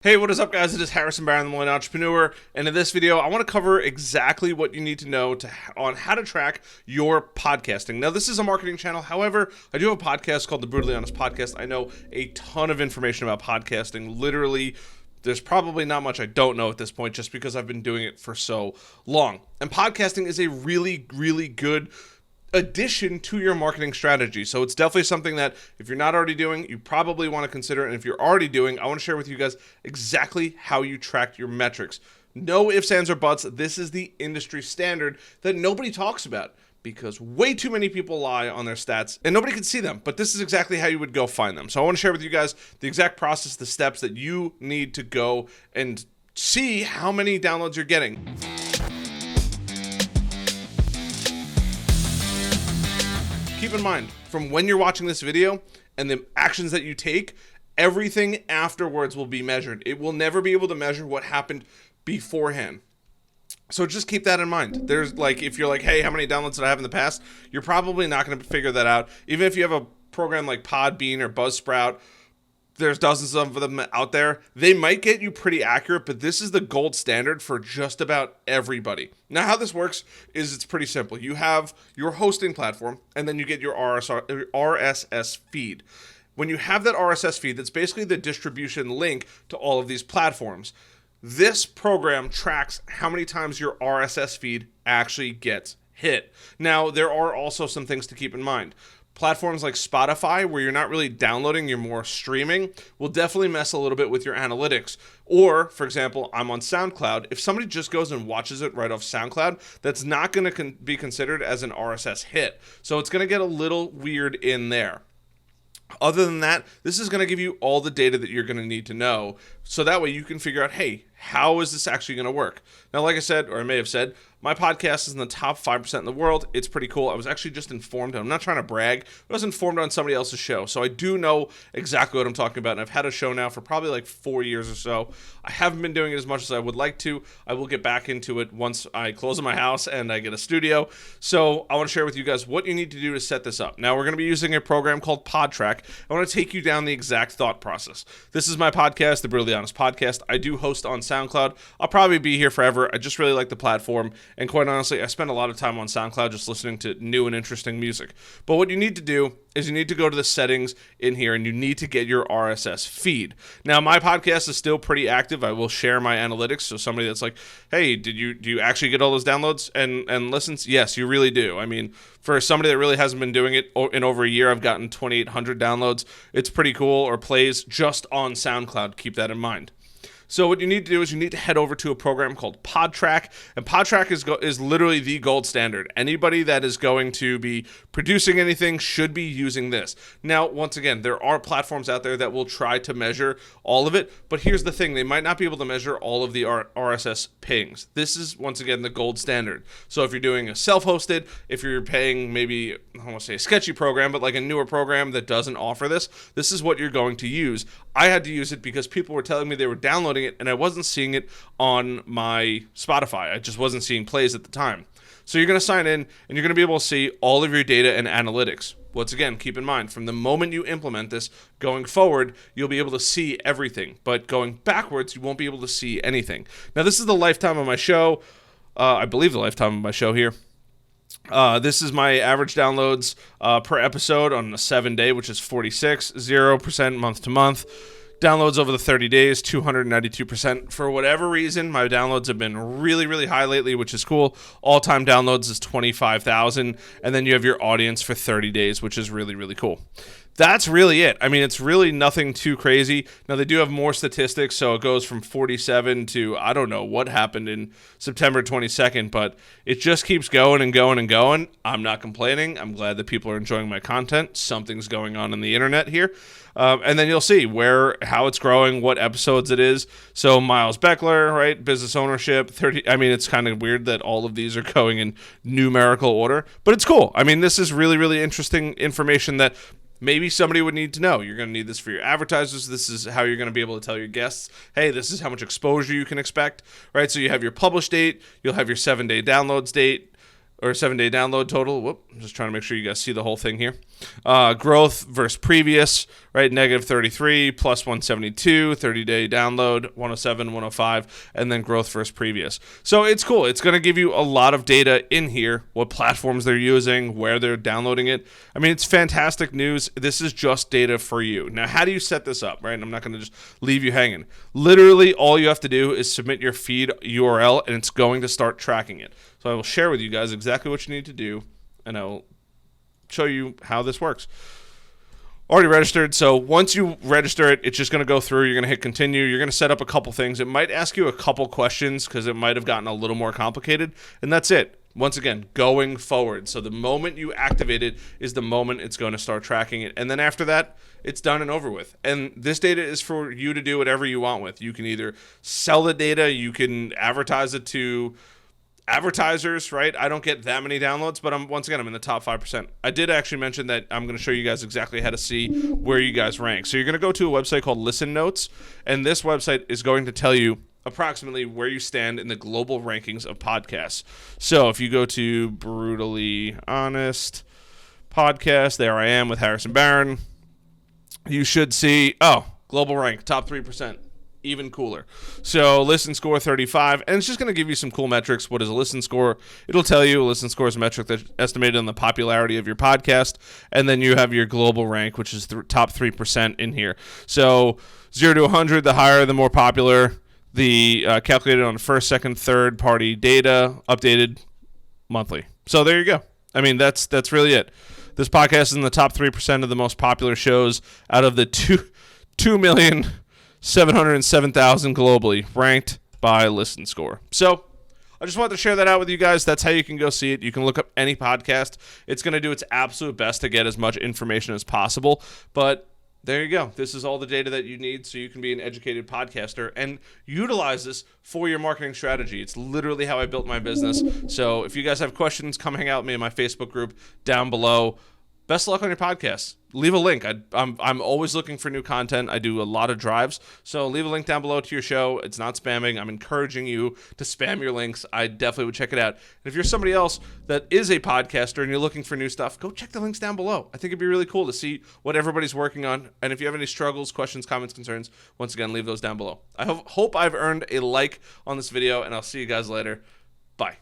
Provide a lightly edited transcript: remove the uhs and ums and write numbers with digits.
Hey, what is up, guys? It is Harrison Barron, the Millennial Entrepreneur, and in this video, I want to cover exactly what you need to know on how to track your podcasting. Now, this is a marketing channel. However, I do have a podcast called the Brutally Honest Podcast. I know a ton of information about podcasting. Literally, there's probably not much I don't know at this point, just because I've been doing it for so long. And podcasting is a really, really good addition to your marketing strategy. So it's definitely something that if you're not already doing, you probably want to consider. And if you're already doing, I want to share with you guys exactly how you track your metrics. No ifs, ands, or buts. This is the industry standard that nobody talks about because way too many people lie on their stats and nobody can see them. But this is exactly how you would go find them. So I want to share with you guys the exact process, the steps that you need to go and see how many downloads you're getting. Keep in mind, from when you're watching this video and the actions that you take, everything afterwards will be measured. It will never be able to measure what happened beforehand. So just keep that in mind. There's if you're like, hey, how many downloads did I have in the past? You're probably not going to figure that out. Even if you have a program like Podbean or Buzzsprout, there's dozens of them out there. They might get you pretty accurate, but this is the gold standard for just about everybody. Now, how this works is it's pretty simple. You have your hosting platform, and then you get your RSS feed. When you have that RSS feed, that's basically the distribution link to all of these platforms. This program tracks how many times your RSS feed actually gets hit. Now, there are also some things to keep in mind. Platforms like Spotify, where you're not really downloading, you're more streaming, will definitely mess a little bit with your analytics. Or, for example, I'm on SoundCloud. If somebody just goes and watches it right off SoundCloud, that's not going to be considered as an RSS hit. So it's going to get a little weird in there. Other than that, this is going to give you all the data that you're going to need to know. So that way you can figure out, hey, how is this actually going to work? Now, like I said, or I may have said, my podcast is in the top 5% in the world. It's pretty cool. I was actually just informed. I'm not trying to brag. I was informed on somebody else's show. So I do know exactly what I'm talking about. And I've had a show now for probably like 4 years or so. I haven't been doing it as much as I would like to. I will get back into it once I close my house and I get a studio. So I want to share with you guys what you need to do to set this up. Now, we're going to be using a program called PodTrack. I want to take you down the exact thought process. This is my podcast, the Brutally Honest Podcast. I do host on SoundCloud. I'll probably be here forever. I just really like the platform. And quite honestly, I spend a lot of time on SoundCloud just listening to new and interesting music. But what you need to do is you need to go to the settings in here and you need to get your RSS feed. Now, my podcast is still pretty active. I will share my analytics. So somebody that's like, hey, do you actually get all those downloads and listens? Yes, you really do. I mean, for somebody that really hasn't been doing it in over a year, I've gotten 2,800 downloads. It's pretty cool, or plays just on SoundCloud. Keep that in mind. So what you need to do is you need to head over to a program called PodTrack, and PodTrack is literally the gold standard. Anybody that is going to be producing anything should be using this. Now, once again, there are platforms out there that will try to measure all of it, but here's the thing. They might not be able to measure all of the RSS pings. This is, once again, the gold standard. So if you're doing a self-hosted, if you're paying maybe, I don't want to say a sketchy program, but like a newer program that doesn't offer this, this is what you're going to use. I had to use it because people were telling me they were downloading it and I wasn't seeing it on my Spotify. I just wasn't seeing plays at the time. So you're going to sign in and you're going to be able to see all of your data and analytics. Once again, keep in mind, from the moment you implement this, going forward, you'll be able to see everything. But going backwards, you won't be able to see anything. Now, this is the lifetime of my show. I believe the lifetime of my show here. This is my average downloads per episode on a 7-day, which is 46, 0% month to month. Downloads over the 30 days, 292%. For whatever reason, my downloads have been really, really high lately, which is cool. All-time downloads is 25,000. And then you have your audience for 30 days, which is really, really cool. That's really it. I mean, it's really nothing too crazy. Now, they do have more statistics, so it goes from 47 to, I don't know what happened in September 22nd, but it just keeps going and going and going. I'm not complaining. I'm glad that people are enjoying my content. Something's going on the internet here. And then you'll see how it's growing, what episodes it is. So Miles Beckler, right? Business ownership, 30. I mean, it's kind of weird that all of these are going in numerical order, but it's cool. I mean, this is really, really interesting information that maybe somebody would need to know. You're going to need this for your advertisers. This is how you're going to be able to tell your guests, hey, this is how much exposure you can expect, right? So you have your publish date, you'll have your 7-day downloads date, or 7-day download total. Whoop, I'm just trying to make sure you guys see the whole thing here. Growth versus previous, right? right? Negative 33, plus 172, 30-day download, 107, 105, and then growth versus previous. So it's cool. It's going to give you a lot of data in here, what platforms they're using, where they're downloading it. I mean, it's fantastic news. This is just data for you. Now, how do you set this up, right? I'm not going to just leave you hanging. Literally, all you have to do is submit your feed URL, and it's going to start tracking it. So I will share with you guys exactly what you need to do, and I will show you how this works. Already registered, so once you register it, it's just going to go through. You're going to hit continue. You're going to set up a couple things. It might ask you a couple questions because it might have gotten a little more complicated, and that's it. Once again, going forward. So the moment you activate it is the moment it's going to start tracking it. And then after that, it's done and over with. And this data is for you to do whatever you want with. You can either sell the data, you can advertise it to advertisers, right? I don't get that many downloads, but I'm in the top 5%. I did actually mention that I'm going to show you guys exactly how to see where you guys rank. So you're going to go to a website called Listen Notes, and this website is going to tell you approximately where you stand in the global rankings of podcasts. So if you go to Brutally Honest Podcast, there I am with Harrison Barron, you should see, global rank, top 3%. Even cooler. So listen score 35, and it's just going to give you some cool metrics. What is a listen score? It'll tell you a listen score is a metric that's estimated on the popularity of your podcast, and then you have your global rank, which is top 3% in here. So 0 to 100, the higher, the more popular. The calculated on first, second, third party data, updated monthly. So there you go. I mean, that's really it. This podcast is in the top 3% of the most popular shows out of the 2,707,000 globally ranked by Listen Score. So I just wanted to share that out with you guys. That's how you can go see it. You can look up any podcast. It's going to do its absolute best to get as much information as possible. But there you go. This is all the data that you need so you can be an educated podcaster and utilize this for your marketing strategy. It's literally how I built my business. So if you guys have questions, come hang out with me in my Facebook group down below. Best of luck on your podcast. Leave a link. I'm always looking for new content. I do a lot of drives, so leave a link down below to your show. It's not spamming. I'm encouraging you to spam your links. I definitely would check it out. And if you're somebody else that is a podcaster and you're looking for new stuff, go check the links down below. I think it'd be really cool to see what everybody's working on. And if you have any struggles, questions, comments, concerns, once again, leave those down below. I hope I've earned a like on this video, and I'll see you guys later. Bye.